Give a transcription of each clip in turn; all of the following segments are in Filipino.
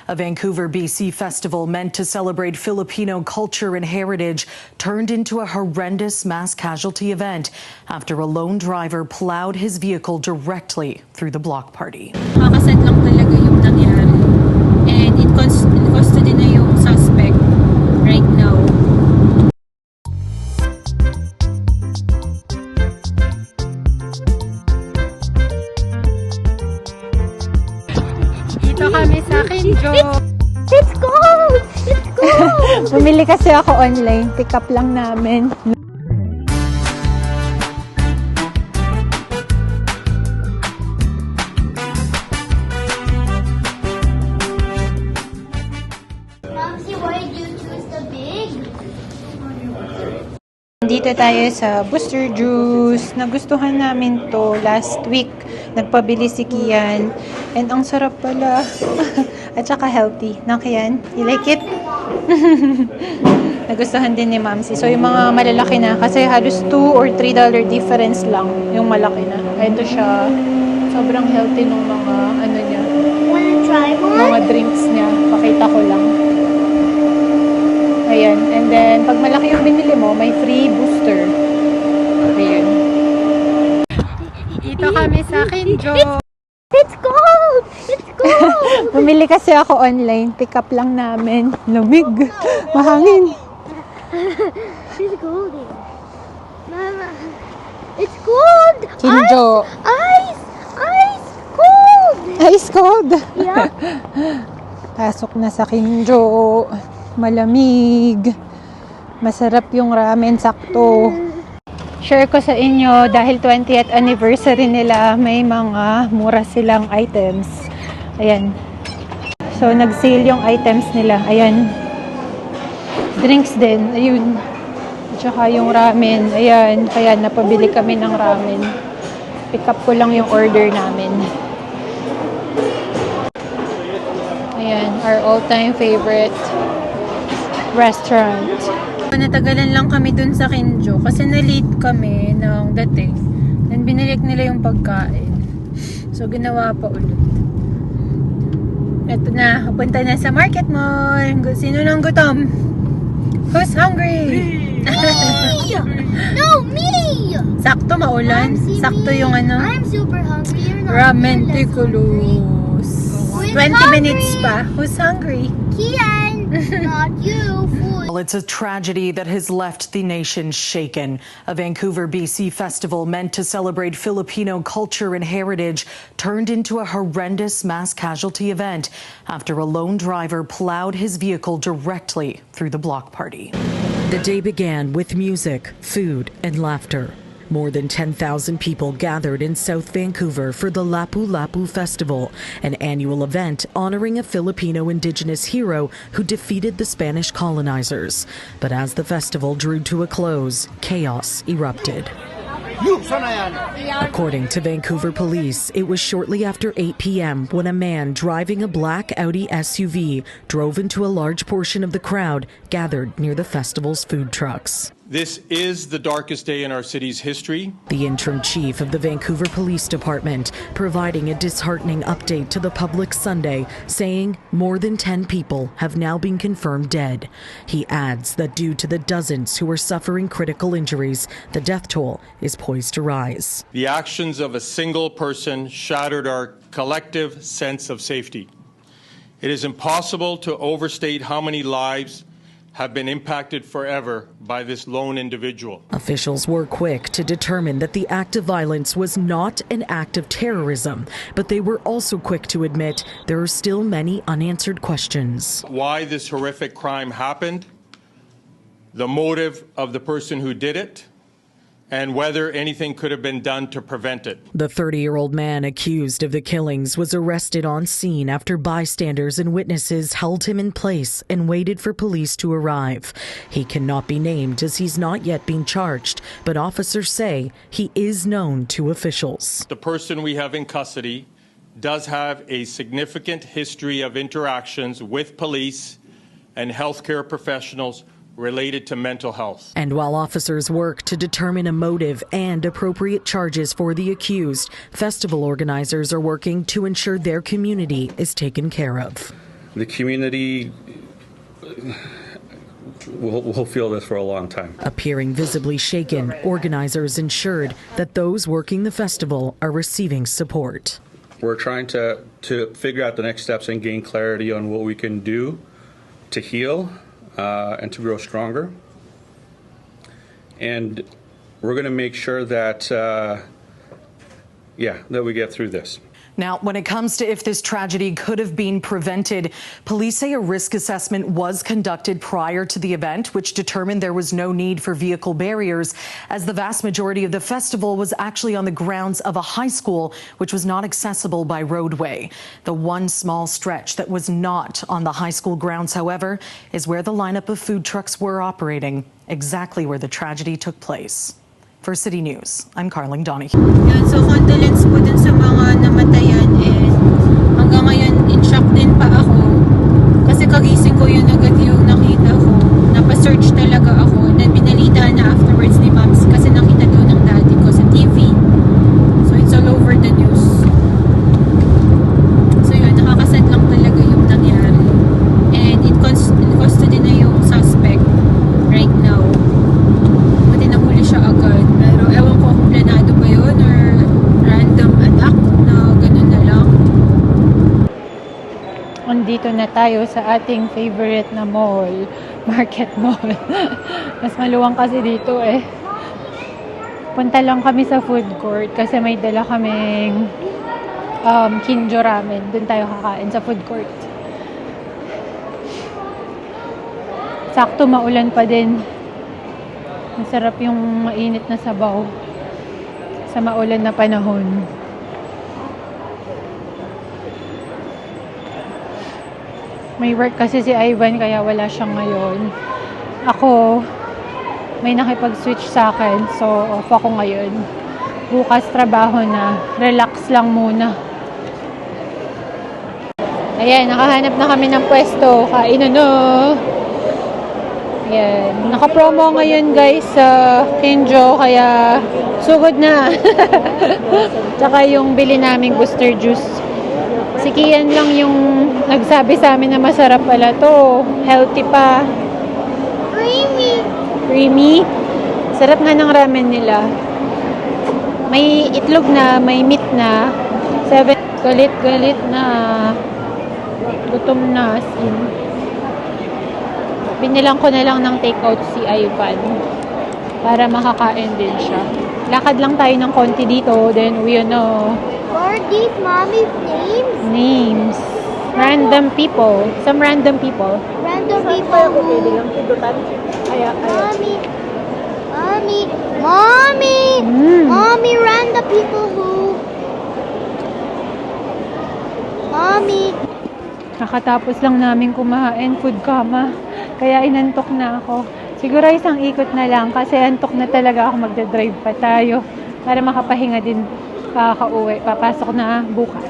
A Vancouver, BC festival meant to celebrate Filipino culture and heritage turned into a horrendous mass casualty event after a lone driver plowed his vehicle directly through the block party. Nakakasad lang talaga yung nangyari. And in custody na yung suspect right now. Dito kami sa Kinjo. It's cold! It's cold! Bumili kasi ako online. Pick up lang namin. Momsy, why did you choose the big? Dito tayo sa Booster Juice. Nagustuhan namin to last week. Nagpabili si Kian. And ang sarap pala. At saka healthy. Na Kian? You like it? Nagustuhan din ni Mamsi. So yung mga malalaki na. Kasi halos $2 or $3 difference lang yung malaki na. Ito siya. Sobrang healthy ng mga ano niya. Wanna try one? Mga drinks niya. Pakita ko lang. Ayan. And then, pag malaki yung binili mo, may free booster. Ayan. Dito kami sa Kinjo. It's cold! It's cold! Bumili kasi ako online. Pick up lang namin. Lamig. Mahangin. It's cold here. Mama, it's cold! Kinjo. Ice! Ice! Cold! Ice cold. Yeah. Pasok na sa Kinjo. Malamig. Masarap yung ramen, sakto. Share ko sa inyo, dahil 20th anniversary nila, may mga mura silang items. Ayan. So, nag-sale yung items nila. Ayan. Drinks din. Ayun. At saka yung ramen. Ayan. Kaya napabili kami ng ramen. Pick up ko lang yung order namin. Ayan. Our all-time favorite restaurant. Natagalan lang kami dun sa Kinjo kasi na-late kami ng dating. Then binalik nila yung pagkain. So ginawa pa ulit. Eto na, punta na sa market mall. Sino nang gutom? Who's hungry? No, me! Sakto maulan. Mamsi, Sakto me. yung ano. I'm super hungry. You're not. Ramen You're less hungry. ticulos. Who's 20 minutes hungry? pa. Who's hungry? Kian, not you, fool. Well, it's a tragedy that has left the nation shaken. A Vancouver, BC festival meant to celebrate Filipino culture and heritage turned into a horrendous mass casualty event after a lone driver plowed his vehicle directly through the block party. The day began with music, food, and laughter. More than 10,000 people gathered in South Vancouver for the Lapu-Lapu Festival, an annual event honoring a Filipino indigenous hero who defeated the Spanish colonizers. But as the festival drew to a close, chaos erupted. According to Vancouver police, it was shortly after 8 p.m. when a man driving a black Audi SUV drove into a large portion of the crowd gathered near the festival's food trucks. This is the darkest day in our city's history. The interim chief of the Vancouver Police Department providing a disheartening update to the public Sunday, saying more than 10 people have now been confirmed dead. He adds that due to the dozens who are suffering critical injuries, the death toll is poised to rise. The actions of a single person shattered our collective sense of safety. It is impossible to overstate how many lives have been impacted forever by this lone individual. Officials were quick to determine that the act of violence was not an act of terrorism, but they were also quick to admit there are still many unanswered questions. Why this horrific crime happened, the motive of the person who did it, and whether anything could have been done to prevent it. The 30-year-old man accused of the killings was arrested on scene after bystanders and witnesses held him in place and waited for police to arrive. He cannot be named as he's not yet been charged, but officers say he is known to officials. The person we have in custody does have a significant history of interactions with police and healthcare professionals related to mental health. And while officers work to determine a motive and appropriate charges for the accused, festival organizers are working to ensure their community is taken care of. the community will feel this for a long time. Appearing visibly shaken, organizers ensured that those working the festival are receiving support. We're trying to figure out the next steps and gain clarity on what we can do to heal and to grow stronger. And we're going to make sure that, that we get through this. Now, when it comes to if this tragedy could have been prevented, police say a risk assessment was conducted prior to the event, which determined there was no need for vehicle barriers, as the vast majority of the festival was actually on the grounds of a high school, which was not accessible by roadway. The one small stretch that was not on the high school grounds, however, is where the lineup of food trucks were operating, exactly where the tragedy took place. For City News, I'm Carling Donahue. Yun, so condolence po dun sa mga namatayan, and hanggang ngayon in shock din pa ako kasi kagising ko yun agad yung nakita ko. Napa-search talaga ako, and then binalita na afterwards ni Mams kasi nakita daw ng daddy ko sa TV. So it's all over the news. So yun, nakakasad lang talaga yung nangyari. And it custody na yung suspect right now. Buti nahuli siya agad. Pero ewan ko kung planado ba yun or random attack na ganun na lang. Andito na tayo sa ating favorite na mall, Market Mall. Mas maluwang kasi dito eh. Punta lang kami sa food court kasi may dala kaming Kinjo ramen. Doon tayo kakain sa food court. Sakto maulan pa din. Masarap yung mainit na sabaw sa maulan na panahon. May work kasi si Ivan kaya wala siya ngayon. Ako, may nakipag-switch sa akin, so off ako ngayon. Bukas trabaho na. Relax lang muna. Ayan, nakahanap na kami ng pwesto. Kainan na. Ayan. Naka-promo ngayon guys sa Kinjo, kaya sugod na. Tsaka yung bili naming booster juice. Si Kian lang yung nagsabi sa amin na masarap pala to. Healthy pa. Creamy. Creamy. Sarap nga ng ramen nila. May itlog na, may meat na. 7 galit-galit na. Gutom na as in. Binilang ko na lang ng takeout si Ivan para makakain din siya. Lakad lang tayo ng konti dito, then we know. What are these mommy's names? Names. Random people. Some random people. Random people who... Mommy. Mommy. Mommy. Mommy, random people who... Mommy. Nakatapos lang namin kumain, food coma. Kaya inantok na ako. Siguro isang ikot na lang kasi antok na talaga ako, magdadrive pa tayo para makapahinga din kakauwi. Papasok na bukas.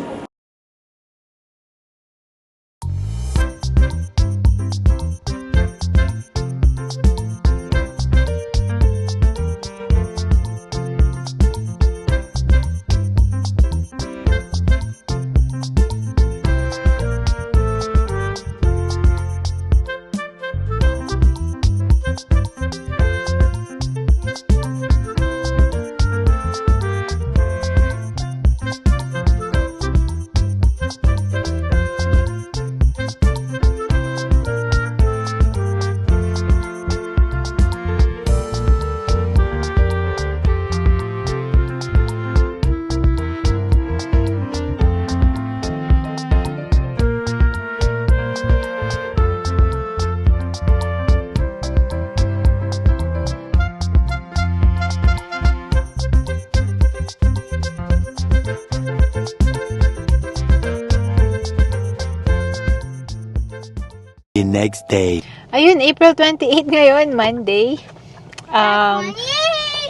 The next day. Ayun, April 28 ngayon, Monday.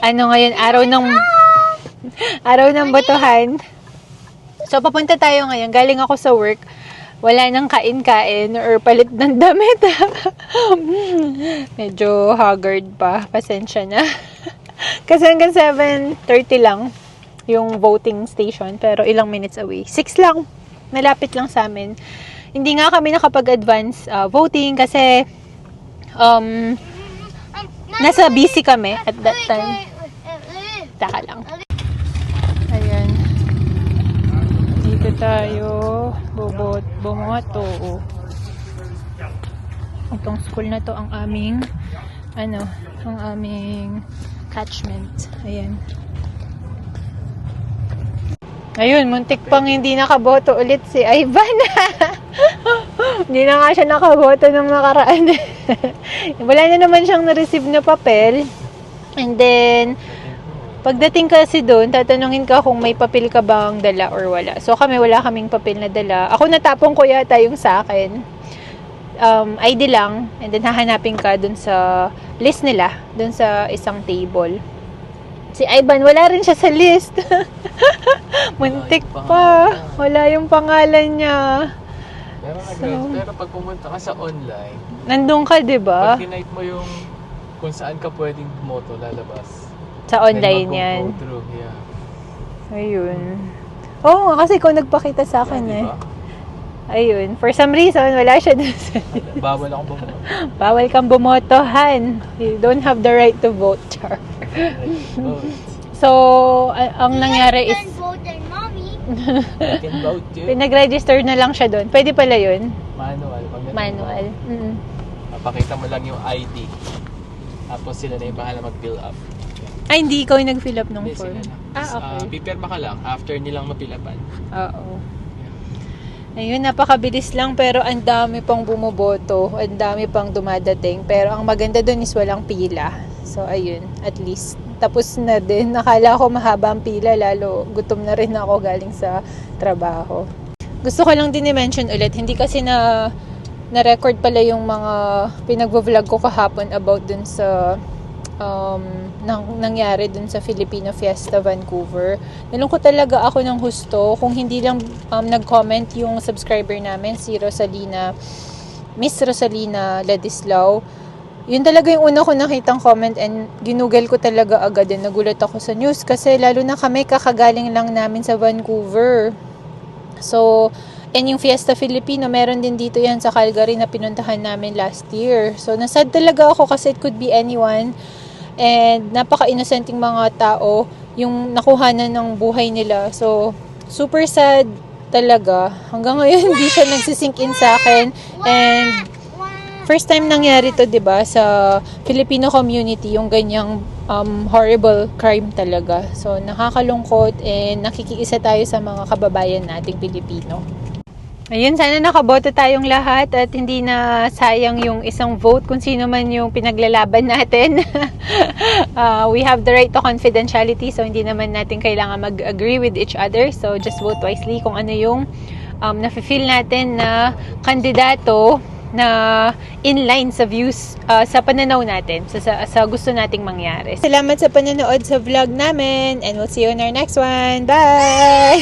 Ano ngayon, araw ng botohan. So, papunta tayo ngayon. Galing ako sa work. Wala nang kain-kain or palit ng damit. Medyo haggard pa. Pasensya na. Kasi hanggang 7:30 lang yung voting station. Pero ilang minutes away. 6 lang. Malapit lang sa amin. hindi nga kami nakapag-advance voting kasi nasa busy kami at that time. Taka lang. Ayan. Dito tayo. Bumoto. Itong school na to ang aming catchment. Ayan. Ayun, muntik pang hindi nakaboto ulit si Ivan. Hindi na nga siya nakaboto nung nakaraan. Wala na naman siyang na-receive na papel. And then, pagdating kasi doon, tatanungin ka kung may papel ka bang dala or wala. So kami, wala kaming papel na dala. Ako natapong ko yata yung sa akin. ID lang. And then hahanapin ka doon sa list nila. Doon sa isang table. Si Ivan, wala rin siya sa list. Muntik pa. Wala yung pangalan niya. Pero pag pumunta ka sa online, Nandun ka, di ba? pag kinite mo yung kung saan ka pwedeng bumoto, lalabas. Sa online yan. Go through, yeah. Ayun. Oo, kasi ikaw nagpakita sa akin eh. Diba? Ayun. For some reason, wala siya dun sa Bawal akong bumoto. Bawal kang bumoto, Han. You don't have the right to vote, Char. So, ang nangyari You is, can vote and mommy. I can vote too. pinag-register na lang siya doon. Pwede pala yun. Manual. Pag ganun Manual. mo, Mm. Papakita mo lang yung ID. Tapos sila na yung bahala mag-fill up. Ay, hindi ikaw yung nag-fill up ng Hindi, form. sila na. Okay. Pipirma ka lang after nilang mapilapan. Oo. Ayun, napakabilis lang pero ang dami pang bumoboto. Ang dami pang dumadating. Pero ang maganda doon is walang pila. So, ayun. At least. Tapos na din. Nakala ko mahaba ang pila. Lalo, gutom na rin ako galing sa trabaho. Gusto ko lang din i-mention ulit. Hindi kasi na-record pala yung mga pinag-vlog ko kahapon about dun sa nangyari dun sa Filipino Fiesta Vancouver. Nalungkot talaga ako ng husto kung hindi lang nag-comment yung subscriber namin, si Miss Rosalina Ladislao. Yun talaga yung una ko nakitang comment and ginugel ko talaga agad and nagulat ako sa news kasi lalo na kami kakagaling lang namin sa Vancouver. So, and yung Fiesta Filipino, meron din dito yan sa Calgary na pinuntahan namin last year. So, nasad talaga ako kasi it could be anyone. And napaka-innocenting mga tao yung nakuhanan ng buhay nila. So, super sad talaga. Hanggang ngayon, hindi siya nagsisink in sa akin. And first time nangyari to, 'di ba, sa Filipino community yung ganyang horrible crime talaga. So, nakakalungkot and nakikiisa tayo sa mga kababayan nating Pilipino. Ayun, sana nakaboto tayong lahat at hindi na sayang yung isang vote kung sino man yung pinaglalaban natin. We have the right to confidentiality, so hindi naman natin kailangan mag-agree with each other. So, just vote wisely kung ano yung nafe-feel natin na kandidato na inline sa views, sa pananaw natin, sa gusto nating mangyari. Salamat sa pananood sa vlog namin and we'll see you in our next one. Bye!